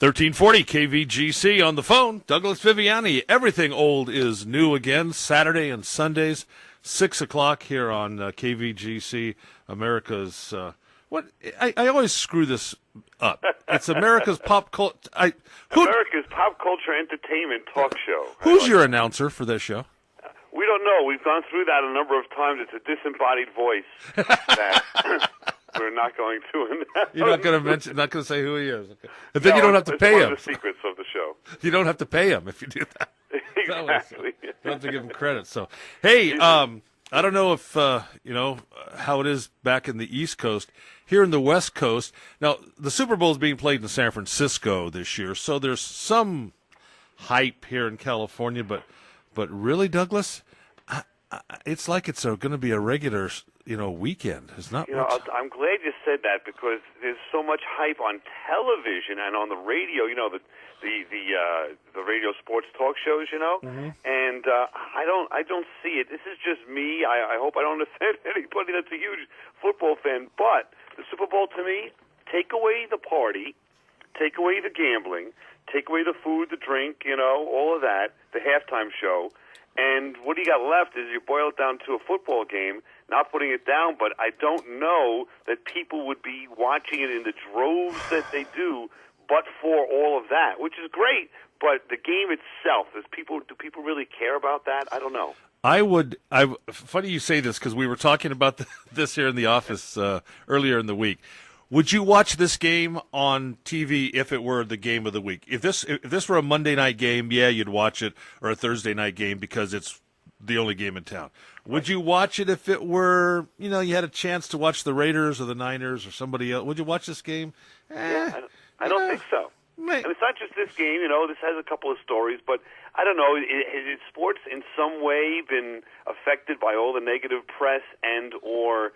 1340 KVGC on the phone. Douglas Viviani. Everything old is new again. Saturday and Sundays, 6 o'clock here on KVGC. America's what? I always screw this up. It's America's pop culture. America's pop culture entertainment talk show. Who's your announcer for this show? We don't know. We've gone through that a number of times. It's a disembodied voice that we're not going to announce. You're not going to mention, not going to say who he is. Okay. But then you don't have to pay him. It's one of the secrets of the show. You don't have to pay him if you do that. Exactly. You don't have to give him credit. So, hey, I don't know if you know how it is back in the East Coast. Here in the West Coast, now the Super Bowl is being played in San Francisco this year, so there's some hype here in California. But really, Douglas, it's like it's going to be a regular, weekend. It's not. I'm glad you said that because there's so much hype on television and on the radio. The radio sports talk shows. Mm-hmm. And I don't see it. This is just me. I hope I don't offend anybody that's a huge football fan. But the Super Bowl to me, take away the party, take away the gambling, take away the food, the drink, all of that, the halftime show. And what you got left is you boil it down to a football game, not putting it down, but I don't know that people would be watching it in the droves that they do, but for all of that, which is great. But the game itself, do people really care about that? I don't know. Funny you say this because we were talking about this here in the office earlier in the week. Would you watch this game on TV if it were the game of the week? If this were a Monday night game, yeah, you'd watch it, or a Thursday night game because it's the only game in town. Would you watch it if it were, you had a chance to watch the Raiders or the Niners or somebody else? Would you watch this game? I don't think so. And it's not just this game, this has a couple of stories, but I don't know, has sports in some way been affected by all the negative press and or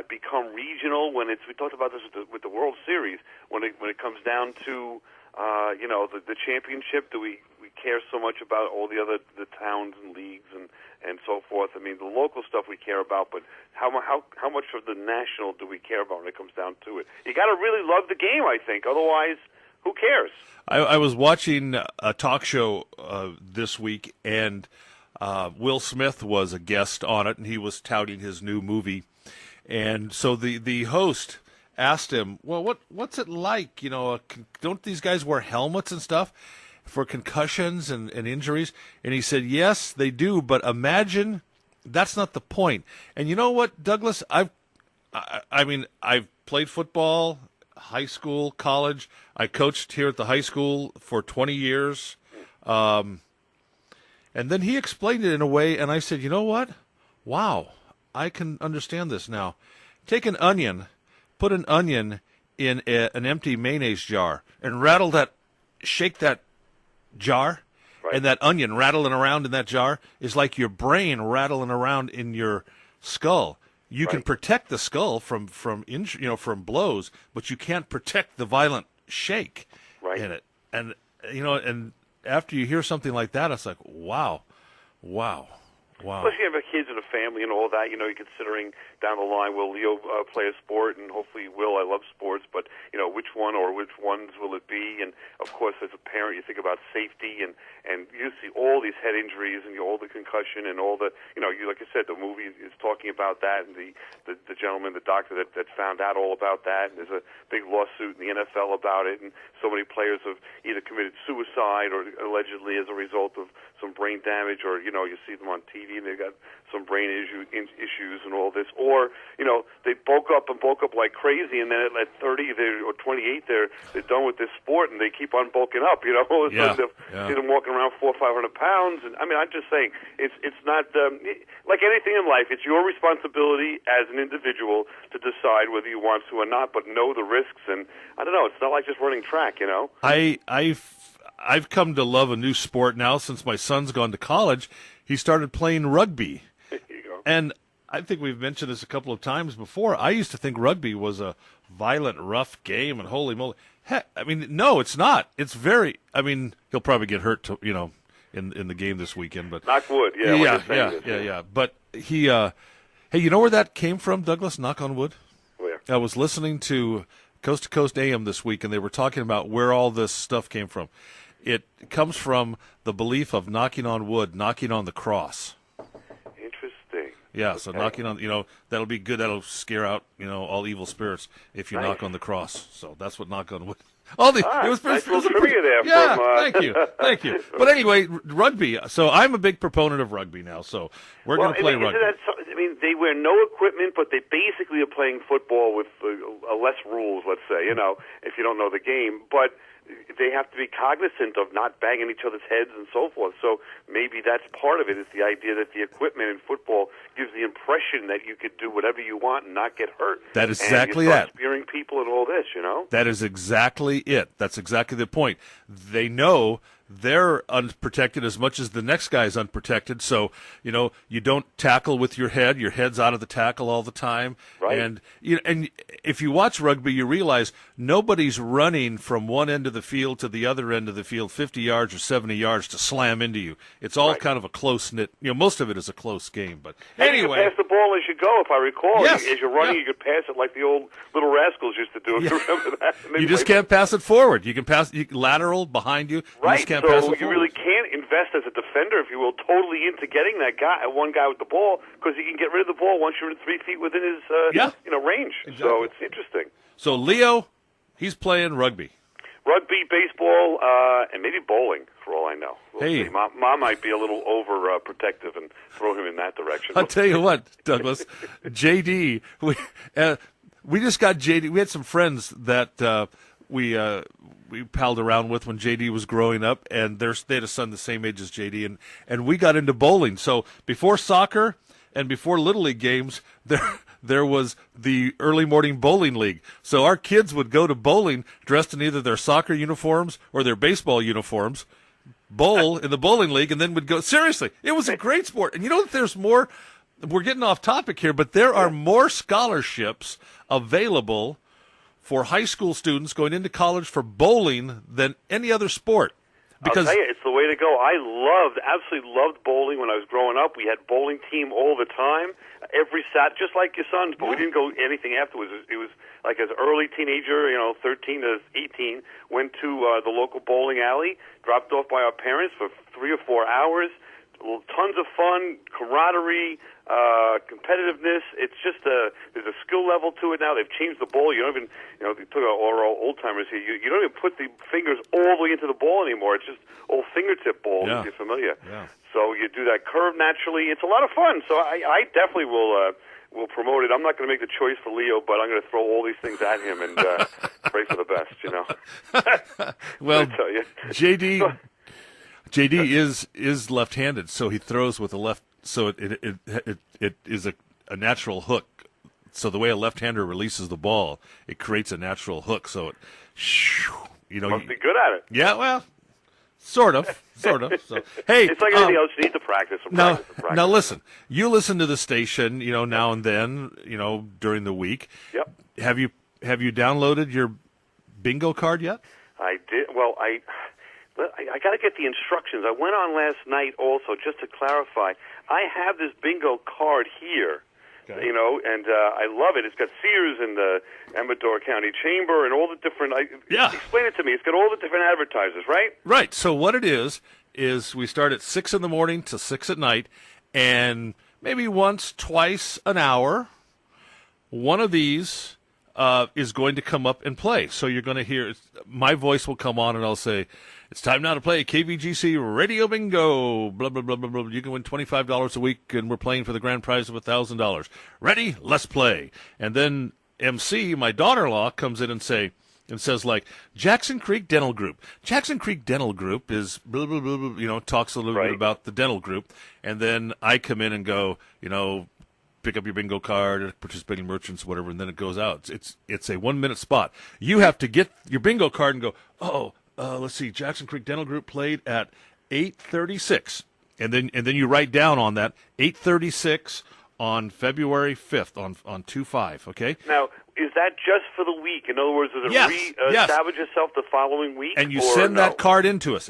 become regional when we talked about this with the World Series, when it comes down to, the championship, do we care so much about all the towns and leagues and so forth? I mean, the local stuff we care about, but how much of the national do we care about when it comes down to it? You got to really love the game, I think. Otherwise, who cares? I was watching a talk show this week, and Will Smith was a guest on it, and he was touting his new movie. And so the host asked him, well, what's it like? Don't these guys wear helmets and stuff for concussions and injuries? And he said, yes, they do, but imagine that's not the point. And you know what, Douglas? I've played football, high school, college. I coached here at the high school for 20 years. And then he explained it in a way, and I said, you know what? Wow, I can understand this now. Take an onion, put an onion in an empty mayonnaise jar, and shake that jar, right. And that onion rattling around in that jar is like your brain rattling around in your skull. You can protect the skull from blows, but you can't protect the violent shake in it. And and after you hear something like that, it's like wow. Plus, you have kids and a family and all that. You're considering down the line, will Leo play a sport? And hopefully he will. I love sports, but which one or which ones will it be? And of course, as a parent, you think about safety, and you see all these head injuries and all the concussion and all the like I said, the movie is talking about that, and the gentleman, the doctor that found out all about that. And there's a big lawsuit in the NFL about it, and so many players have either committed suicide or allegedly as a result of some brain damage, or you see them on TV and they've got some brain issues and all this, or they bulk up like crazy, and then at 30 or 28 they're done with this sport and they keep on bulking up. All of a sudden see them walking around 400 or 500 pounds, and I mean, I'm just saying it's not like anything in life. It's your responsibility as an individual to decide whether you want to or not, but know the risks. And I don't know. It's not like just running track. I've come to love a new sport now since my son's gone to college. He started playing rugby. There you go. And I think we've mentioned this a couple of times before. I used to think rugby was a violent, rough game, and holy moly. Heck, I mean, no, it's not. It's very, he'll probably get hurt, in the game this weekend. But knock wood, yeah. But he, hey, you know where that came from, Douglas? Knock on wood? Where? I was listening to Coast to Coast AM this week, and they were talking about where all this stuff came from. It comes from the belief of knocking on wood, knocking on the cross. Interesting. Yeah, so knocking on, that'll be good. That'll scare out, all evil spirits if you knock on the cross. So that's what knock on wood. It was nice little trivia there. Yeah, thank you. But anyway, rugby. So I'm a big proponent of rugby now. So we're going to play rugby. They wear no equipment, but they basically are playing football with less rules. Let's say, if you don't know the game, but they have to be cognizant of not banging each other's heads and so forth. So maybe that's part of it, is the idea that the equipment in football gives the impression that you could do whatever you want and not get hurt. That is exactly that. Spearing people and all this, That is exactly it. That's exactly the point. They know they're unprotected as much as the next guy is unprotected. So, you don't tackle with your head. Your head's out of the tackle all the time. Right. And if you watch rugby, you realize nobody's running from one end of the field to the other end of the field 50 yards or 70 yards to slam into you. It's all kind of a close-knit, most of it is a close game. But anyway. You can pass the ball as you go, if I recall. Yes. As you're running, you could pass it like the old Little Rascals used to do. If you remember that. You just can't pass it forward. You can pass lateral behind you. Right. You just can't pass it you forward. really can't invest as a defender, if you will, totally into getting one guy with the ball, because he can get rid of the ball once you're 3 feet within his range. Exactly. So it's interesting. So Leo, he's playing rugby. Rugby, baseball, and maybe bowling, for all I know. We'll see. Mom might be a little overprotective and throw him in that direction. I'll tell you what, Douglas, JD, we just got JD. We had some friends that we palled around with when JD was growing up, and they had a son the same age as JD, and we got into bowling. So before soccer and before Little League games, there was the early morning bowling league. So our kids would go to bowling dressed in either their soccer uniforms or their baseball uniforms, bowl in the bowling league, and then would go. Seriously, it was a great sport. And that there's more. We're getting off topic here, but there are more scholarships available for high school students going into college for bowling than any other sport. Because I'll tell you, it's the way to go. I absolutely loved bowling when I was growing up. We had bowling team all the time, every Saturday, just like your sons, but we didn't go anything afterwards. It was like as an early teenager, 13 to 18, went to the local bowling alley, dropped off by our parents for 3 or 4 hours. Tons of fun, camaraderie, competitiveness. It's just there's a skill level to it now. They've changed the ball. You don't even, they took our old timers here. You don't even put the fingers all the way into the ball anymore. It's just all fingertip ball. If you're familiar. Yeah. So you do that curve naturally. It's a lot of fun. So I definitely will promote it. I'm not going to make the choice for Leo, but I'm going to throw all these things at him and pray for the best. Well, I tell you. JD is left-handed, so he throws with the left. So it is a natural hook. So the way a left-hander releases the ball, it creates a natural hook. So it, must be good at it. Yeah, well, sort of. So hey, it's like anything else. You need to practice. Now listen. You listen to the station, now and then, during the week. Yep. Have you downloaded your bingo card yet? I did. Well, I got to get the instructions. I went on last night also, just to clarify. I have this bingo card here, and I love it. It's got Sears and the Amador County Chamber and all the different. Explain it to me. It's got all the different advertisers, right? Right. So what it is we start at 6 in the morning to 6 at night, and maybe twice an hour, one of these is going to come up and play. So you're going to hear my voice will come on, and I'll say, "It's time now to play KVGC Radio Bingo." Blah blah blah blah blah. You can win $25 a week, and we're playing for the grand prize of $1,000. Ready? Let's play. And then MC, my daughter-in-law, comes in and says like, Jackson Creek Dental Group. Jackson Creek Dental Group is blah blah blah blah. Talks a little bit about the dental group, and then I come in and go, pick up your bingo card, participating merchants, whatever, and then it goes out. It's a 1-minute spot. You have to get your bingo card and go, let's see, Jackson Creek Dental Group played at 8:36, and then you write down on that 8:36 on February 5th on 2/5. Okay. Now, is that just for the week? In other words, does it establish itself the following week? And you send that card into us,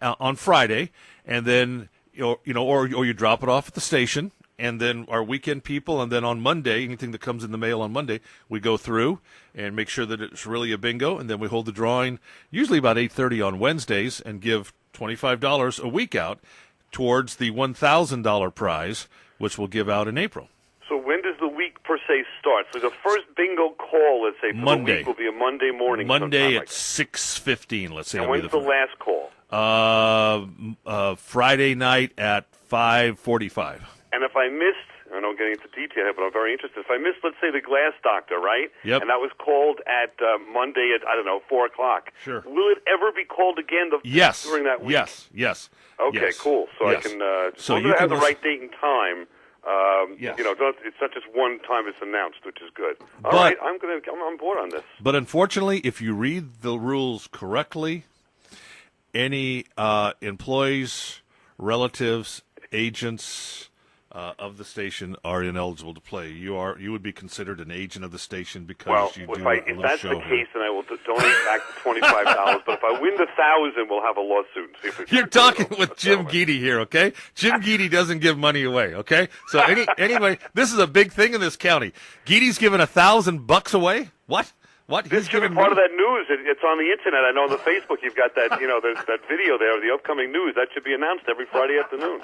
on Friday, and then or you drop it off at the station, and then our weekend people, and then on Monday, anything that comes in the mail on Monday, we go through and make sure that it's really a bingo, and then we hold the drawing usually about 8:30 on Wednesdays and give $25 a week out towards the $1,000 prize, which we'll give out in April. So when does the week per se start? So the first bingo call, let's say, for Monday. the week will be a Monday morning. Monday at like 6:15, let's say. And when's the last call? Friday night at 5:45. And if I missed, I don't get into detail here, but I'm very interested. If I missed, let's say, the Glass Doctor, right? Yep. And that was called at Monday at, 4 o'clock. Sure. Will it ever be called again during that week? Yes. Okay, yes. Cool. So yes. I can, so you have the right date and time. Yes. It's not just one time it's announced, which is good. All but, right, I'm on board on this. But unfortunately, if you read the rules correctly, any employees, relatives, agents of the station are ineligible to play. You would be considered an agent of the station because you do a little if that's show the here. case, then I will donate back the $25. But if I win the $1,000, we'll have a lawsuit. And see if we can You're talking with Jim Guidi here, okay? Jim Guidi doesn't give money away, okay? So anyway, this is a big thing in this county. Guidi's giving $1,000 away? What? This should be part of that news. It's on the internet. I know on the Facebook you've got that. There's that video there of the upcoming news. That should be announced every Friday afternoon.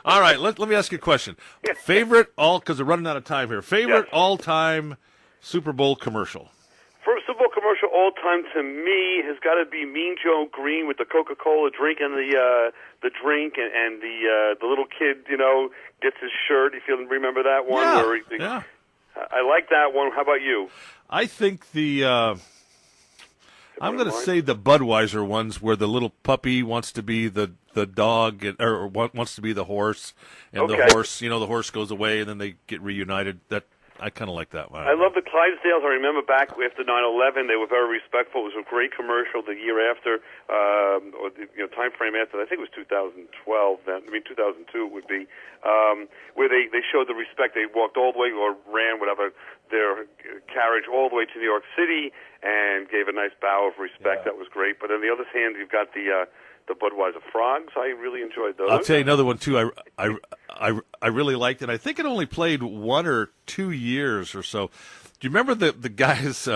All right, let me ask you a question. Favorite because we're running out of time here. Favorite all-time Super Bowl commercial? First Super Bowl commercial all time to me has got to be Mean Joe Green with the Coca-Cola drink and the drink and the little kid gets his shirt. If you remember that one, Yeah. I like that one. How about you? I think I'm going to say the Budweiser ones where the little puppy wants to be the dog or wants to be the horse, and the horse goes away and then they get reunited. That I kind of like that one. I love the Clydesdales. I remember back after 9/11, they were very respectful. It was a great commercial the year after, or the time frame after. I think it was 2012. 2002 it would be, where they showed the respect. They walked all the way or ran their carriage all the way to New York City and gave a nice bow of respect. Yeah. That was great. But on the other hand, you've got the Budweiser frogs. I really enjoyed those. I'll tell you another one too. I really liked it. I think it only played 1 or 2 years or so. Do you remember the guys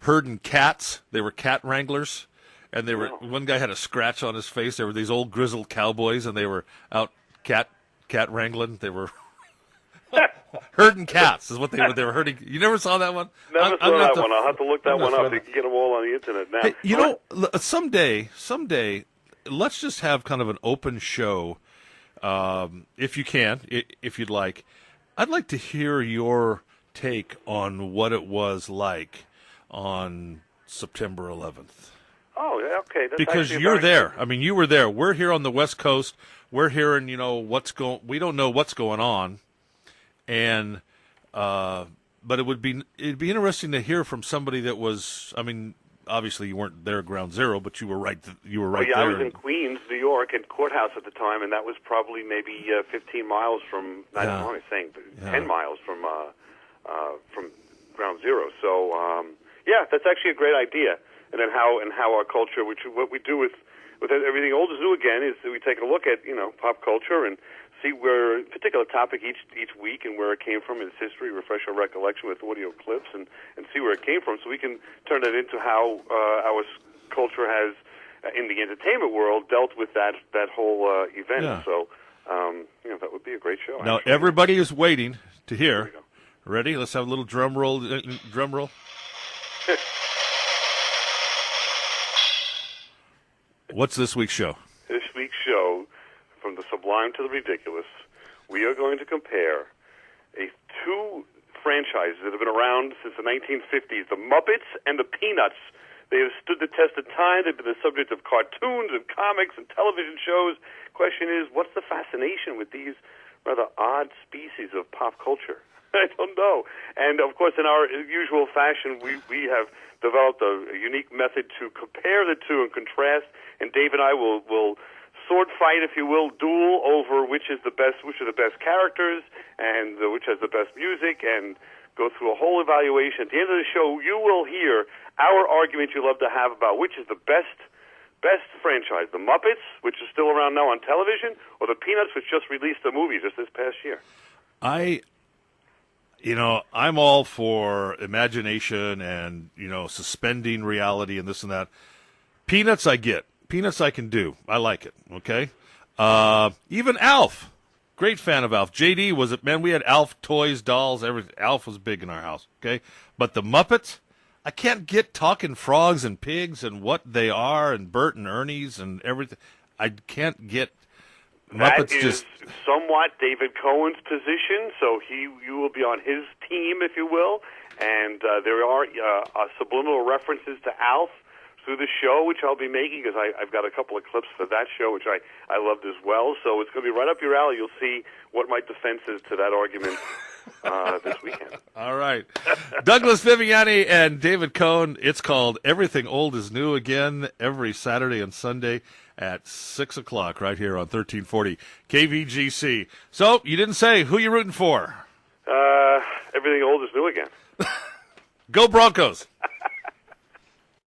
herding cats? They were cat wranglers, and they were one guy had a scratch on his face. They were these old grizzled cowboys, and they were out cat wrangling. They were herding cats is what they were. They were herding. You never saw that one? Never saw that one. I'll have to look that one up. You can get them all on the internet now. Hey, someday, let's just have kind of an open show, if you can, if you'd like. I'd like to hear your take on what it was like on September 11th. Oh, yeah, okay. That's because you're there. I mean, you were there. We're here on the West Coast. We're hearing, we don't know what's going on. And but it'd be interesting to hear from somebody that was. I mean, obviously you weren't there at Ground Zero, but you were right. There. I was in Queens, New York, at Courthouse at the time, and that was probably maybe 15 miles from. I don't know what I'm saying, but 10 miles from Ground Zero. So that's actually a great idea. And then how our culture, what we do with everything old is new again, is that we take a look at pop culture and see where a particular topic each week and where it came from in its history, refresh our recollection with audio clips, and see where it came from, so we can turn it into how our culture has, in the entertainment world, dealt with that whole event. Yeah. So, that would be a great show. Now, actually. Everybody is waiting to hear. Ready? Let's have a little drum roll. Drum roll. What's this week's show? This week's show, from the sublime to the ridiculous, we are going to compare two franchises that have been around since the 1950s, the Muppets and the Peanuts. They have stood the test of time. They've been the subject of cartoons and comics and television shows. Question is, what's the fascination with these rather odd species of pop culture? I don't know. And, of course, in our usual fashion, we have developed a unique method to compare the two and contrast, and Dave and I will sword fight, if you will, duel over which are the best characters and which has the best music, and go through a whole evaluation. At the end of the show, you will hear our argument you love to have about which is the best best franchise, the Muppets, which is still around now on television, or the Peanuts, which just released a movie just this past year? I'm all for imagination and, suspending reality and this and that. Peanuts I get. Peanuts I can do. I like it, okay? Even Alf. Great fan of Alf. JD was it, man, we had Alf toys, dolls, everything. Alf was big in our house, okay? But the Muppets, I can't get talking frogs and pigs and what they are and Bert and Ernie's and everything. I can't get Muppets. That is somewhat David Cohen's position, so you will be on his team, if you will. And there are subliminal references to Alf through the show, which I'll be making, because I've got a couple of clips for that show, which I loved as well. So it's going to be right up your alley. You'll see what my defense is to that argument this weekend. All right. Douglas Viviani and David Cohn. It's called Everything Old is New Again, every Saturday and Sunday at 6 o'clock right here on 1340 KVGC. So you didn't say who you rooting for. Everything old is new again. Go Broncos.